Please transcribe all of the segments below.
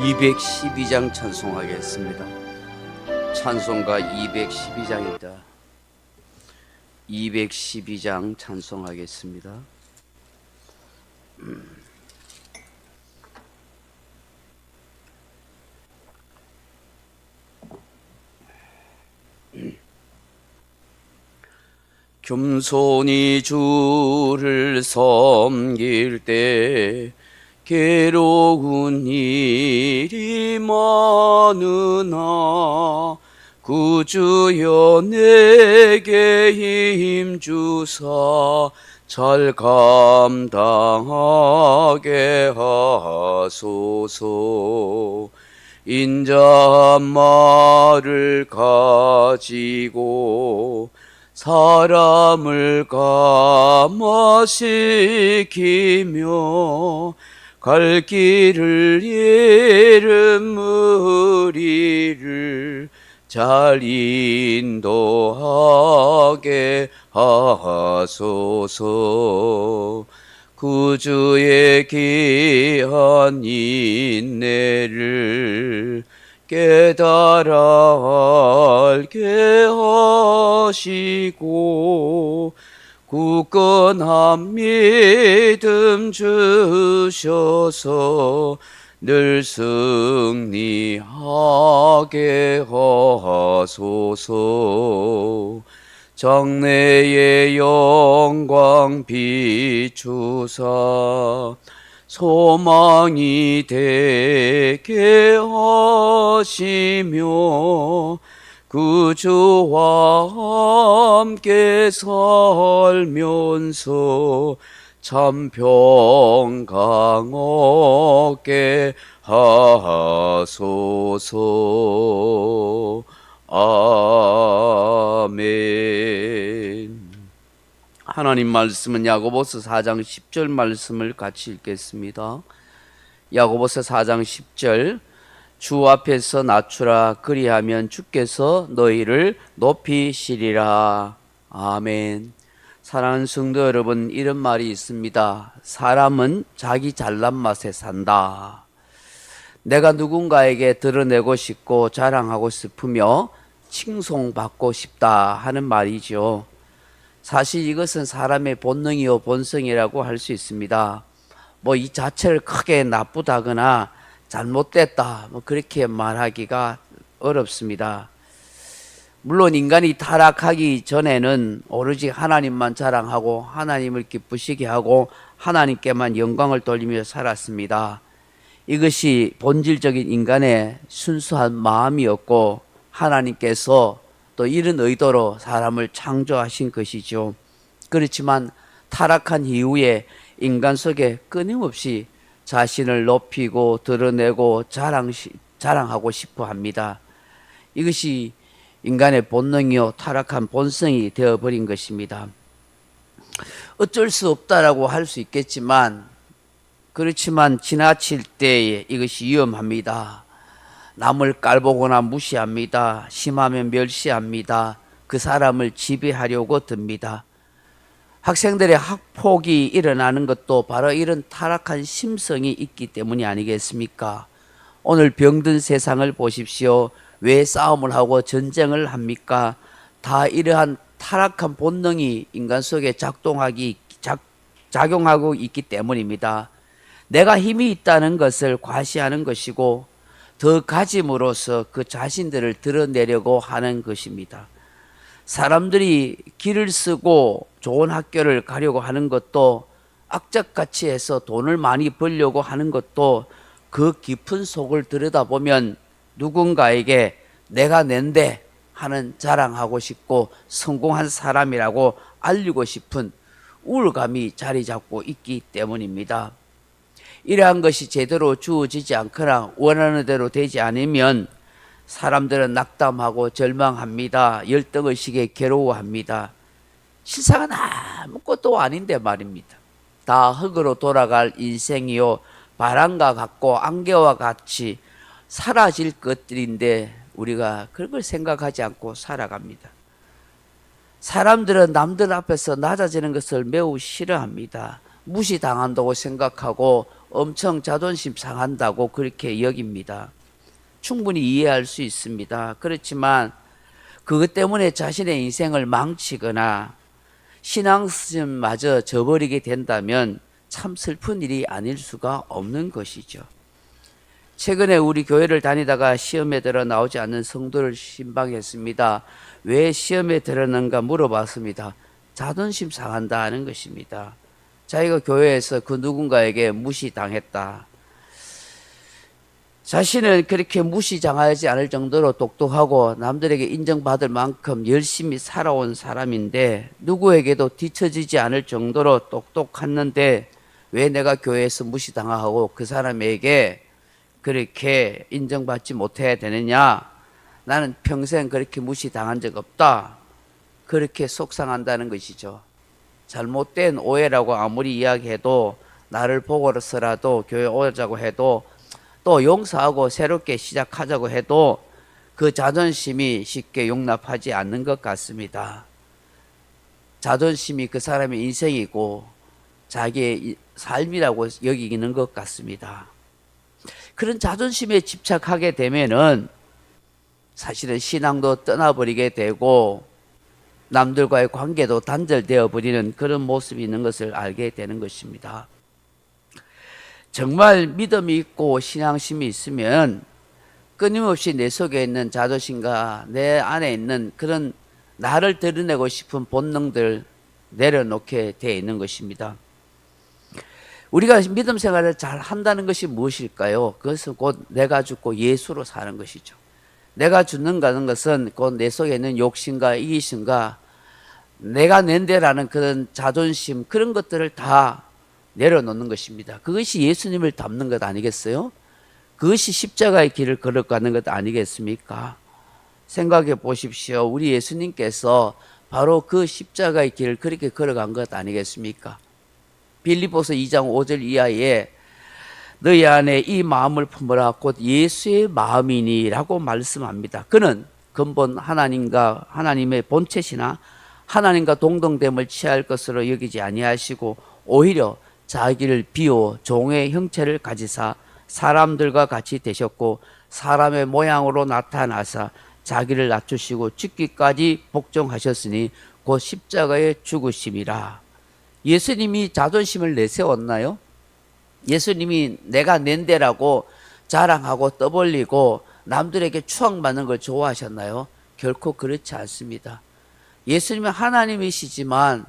212장 찬송하겠습니다. 찬송가 212장입니다. 212장 찬송하겠습니다. 겸손히 주를 섬길 때 괴로운 일이 많으나 구주여 내게 힘주사 잘 감당하게 하소서. 인자한 말을 가지고 사람을 감화시키며 갈 길을 잃은 무리를 잘 인도하게 하소서. 구주의 귀한 인내를 깨달아 알게 하시고 굳건한 믿음 주셔서 늘 승리하게 하소서. 장래의 영광 비추사 소망이 되게 하시며 구주와 함께 살면서 참 평강 얻게 하소서. 아멘. 하나님 말씀은 야고보서 4장 10절 말씀을 같이 읽겠습니다. 야고보서 4장 10절. 주 앞에서 낮추라, 그리하면 주께서 너희를 높이시리라. 아멘. 사랑하는 성도 여러분, 이런 말이 있습니다. 사람은 자기 잘난 맛에 산다. 내가 누군가에게 드러내고 싶고 자랑하고 싶으며 칭송받고 싶다 하는 말이죠. 사실 이것은 사람의 본능이요 본성이라고 할 수 있습니다. 뭐 이 자체를 크게 나쁘다거나 잘못됐다 그렇게 말하기가 어렵습니다. 물론 인간이 타락하기 전에는 오로지 하나님만 자랑하고 하나님을 기쁘시게 하고 하나님께만 영광을 돌리며 살았습니다. 이것이 본질적인 인간의 순수한 마음이었고 하나님께서 또 이런 의도로 사람을 창조하신 것이죠. 그렇지만 타락한 이후에 인간 속에 끊임없이 자신을 높이고 드러내고 자랑하고 싶어 합니다. 이것이 인간의 본능이요 타락한 본성이 되어버린 것입니다. 어쩔 수 없다라고 할 수 있겠지만 그렇지만 지나칠 때에 이것이 위험합니다. 남을 깔보거나 무시합니다. 심하면 멸시합니다. 그 사람을 지배하려고 듭니다. 학생들의 학폭이 일어나는 것도 바로 이런 타락한 심성이 있기 때문이 아니겠습니까? 오늘 병든 세상을 보십시오. 왜 싸움을 하고 전쟁을 합니까? 다 이러한 타락한 본능이 인간 속에 작용하고 있기 때문입니다. 내가 힘이 있다는 것을 과시하는 것이고 더 가짐으로써 그 자신들을 드러내려고 하는 것입니다. 사람들이 길을 쓰고 좋은 학교를 가려고 하는 것도 악착같이 해서 돈을 많이 벌려고 하는 것도 그 깊은 속을 들여다보면 누군가에게 내가 낸데 하는 자랑하고 싶고 성공한 사람이라고 알리고 싶은 우울감이 자리 잡고 있기 때문입니다. 이러한 것이 제대로 주어지지 않거나 원하는 대로 되지 않으면 사람들은 낙담하고 절망합니다. 열등의식에 괴로워합니다. 실상은 아무것도 아닌데 말입니다. 다 흙으로 돌아갈 인생이요 바람과 같고 안개와 같이 사라질 것들인데 우리가 그런 걸 생각하지 않고 살아갑니다. 사람들은 남들 앞에서 낮아지는 것을 매우 싫어합니다. 무시당한다고 생각하고 엄청 자존심 상한다고 그렇게 여깁니다. 충분히 이해할 수 있습니다. 그렇지만 그것 때문에 자신의 인생을 망치거나 신앙심마저 저버리게 된다면 참 슬픈 일이 아닐 수가 없는 것이죠. 최근에 우리 교회를 다니다가 시험에 들어 나오지 않는 성도를 신방했습니다. 왜 시험에 들었는가 물어봤습니다. 자존심 상한다는 것입니다. 자기가 교회에서 그 누군가에게 무시당했다. 자신은 그렇게 무시당하지 않을 정도로 똑똑하고 남들에게 인정받을 만큼 열심히 살아온 사람인데 누구에게도 뒤처지지 않을 정도로 똑똑했는데 왜 내가 교회에서 무시당하고 그 사람에게 그렇게 인정받지 못해야 되느냐? 나는 평생 그렇게 무시당한 적 없다. 그렇게 속상한다는 것이죠. 잘못된 오해라고 아무리 이야기해도 나를 보고서라도 교회 오자고 해도 또 용서하고 새롭게 시작하자고 해도 그 자존심이 쉽게 용납하지 않는 것 같습니다. 자존심이 그 사람의 인생이고 자기의 삶이라고 여기는 것 같습니다. 그런 자존심에 집착하게 되면은 사실은 신앙도 떠나버리게 되고 남들과의 관계도 단절되어 버리는 그런 모습이 있는 것을 알게 되는 것입니다. 정말 믿음이 있고 신앙심이 있으면 끊임없이 내 속에 있는 자존심과 내 안에 있는 그런 나를 드러내고 싶은 본능들 내려놓게 되어 있는 것입니다. 우리가 믿음 생활을 잘 한다는 것이 무엇일까요? 그것은 곧 내가 죽고 예수로 사는 것이죠. 내가 죽는다는 것은 곧 내 속에 있는 욕심과 이기심과 내가 낸대라는 그런 자존심, 그런 것들을 다 내려놓는 것입니다. 그것이 예수님을 닮는 것 아니겠어요? 그것이 십자가의 길을 걸어가는 것 아니겠습니까? 생각해 보십시오. 우리 예수님께서 바로 그 십자가의 길을 그렇게 걸어간 것 아니겠습니까? 빌립보서 2장 5절 이하에 너희 안에 이 마음을 품으라 곧 예수의 마음이니 라고 말씀합니다. 그는 근본 하나님의 본체시나 하나님과 동등됨을 취할 것으로 여기지 아니하시고 오히려 자기를 비워 종의 형체를 가지사 사람들과 같이 되셨고 사람의 모양으로 나타나사 자기를 낮추시고 죽기까지 복종하셨으니 곧 십자가에 죽으심이라. 예수님이 자존심을 내세웠나요? 예수님이 내가 낸대라고 자랑하고 떠벌리고 남들에게 추앙받는 걸 좋아하셨나요? 결코 그렇지 않습니다. 예수님은 하나님이시지만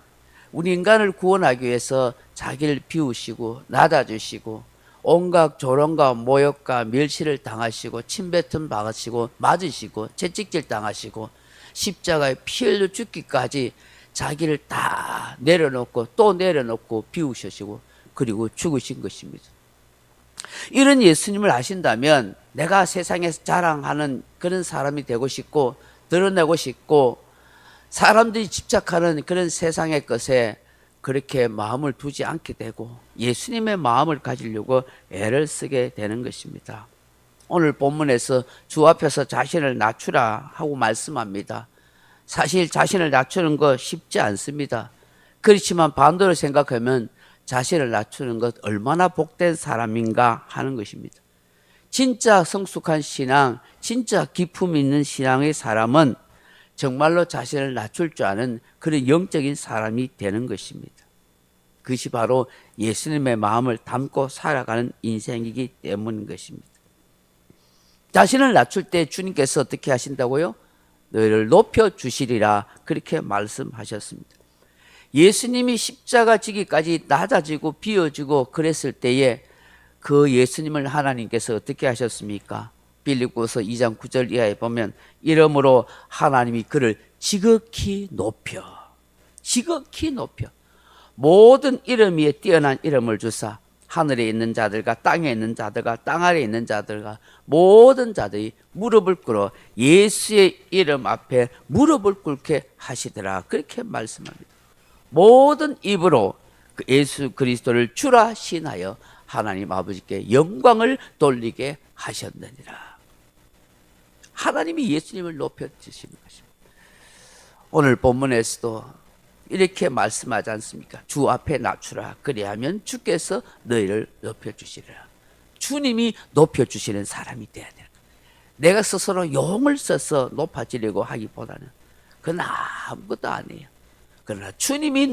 우리 인간을 구원하기 위해서 자기를 비우시고 낮아주시고 온갖 조롱과 모욕과 멸시를 당하시고 침뱉음 당하시고 맞으시고 채찍질 당하시고 십자가에 피 흘려 죽기까지 자기를 다 내려놓고 또 내려놓고 비우시고 그리고 죽으신 것입니다. 이런 예수님을 아신다면 내가 세상에서 자랑하는 그런 사람이 되고 싶고 드러내고 싶고 사람들이 집착하는 그런 세상의 것에 그렇게 마음을 두지 않게 되고 예수님의 마음을 가지려고 애를 쓰게 되는 것입니다. 오늘 본문에서 주 앞에서 자신을 낮추라 하고 말씀합니다. 사실 자신을 낮추는 거 쉽지 않습니다. 그렇지만 반대로 생각하면 자신을 낮추는 것 얼마나 복된 사람인가 하는 것입니다. 진짜 성숙한 신앙, 진짜 기품 있는 신앙의 사람은 정말로 자신을 낮출 줄 아는 그런 영적인 사람이 되는 것입니다. 그것이 바로 예수님의 마음을 담고 살아가는 인생이기 때문인 것입니다. 자신을 낮출 때 주님께서 어떻게 하신다고요? 너희를 높여주시리라 그렇게 말씀하셨습니다. 예수님이 십자가 지기까지 낮아지고 비워지고 그랬을 때에 그 예수님을 하나님께서 어떻게 하셨습니까? 빌립보서 2장 9절 이하에 보면 이러므로 하나님이 그를 지극히 높여 모든 이름 위에 뛰어난 이름을 주사 하늘에 있는 자들과 땅에 있는 자들과 땅 아래에 있는 자들과 모든 자들이 무릎을 꿇어 예수의 이름 앞에 무릎을 꿇게 하시더라 그렇게 말씀합니다. 모든 입으로 예수 그리스도를 주라 신하여 하나님 아버지께 영광을 돌리게 하셨느니라. 하나님이 예수님을 높여주시는 것입니다. 오늘 본문에서도 이렇게 말씀하지 않습니까? 주 앞에 낮추라. 그리하면 주께서 너희를 높여주시리라. 주님이 높여주시는 사람이 돼야 돼요. 내가 스스로 용을 써서 높아지려고 하기보다는 그건 아무것도 아니에요. 그러나 주님이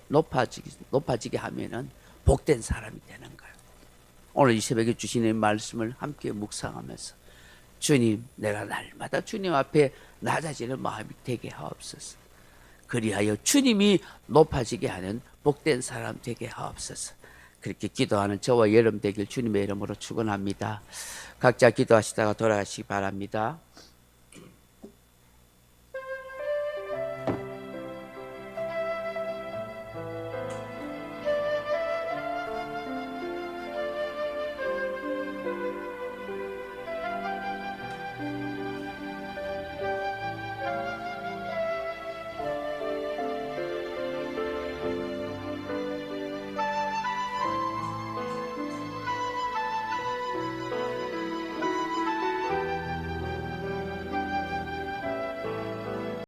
높아지게 하면은 복된 사람이 되는 거예요. 오늘 이 새벽에 주시는 말씀을 함께 묵상하면서 주님, 내가 날마다 주님 앞에 낮아지는 마음이 되게 하옵소서. 그리하여 주님이 높아지게 하는 복된 사람 되게 하옵소서. 그렇게 기도하는 저와 여러분 되길 주님의 이름으로 축원합니다. 각자 기도하시다가 돌아가시기 바랍니다.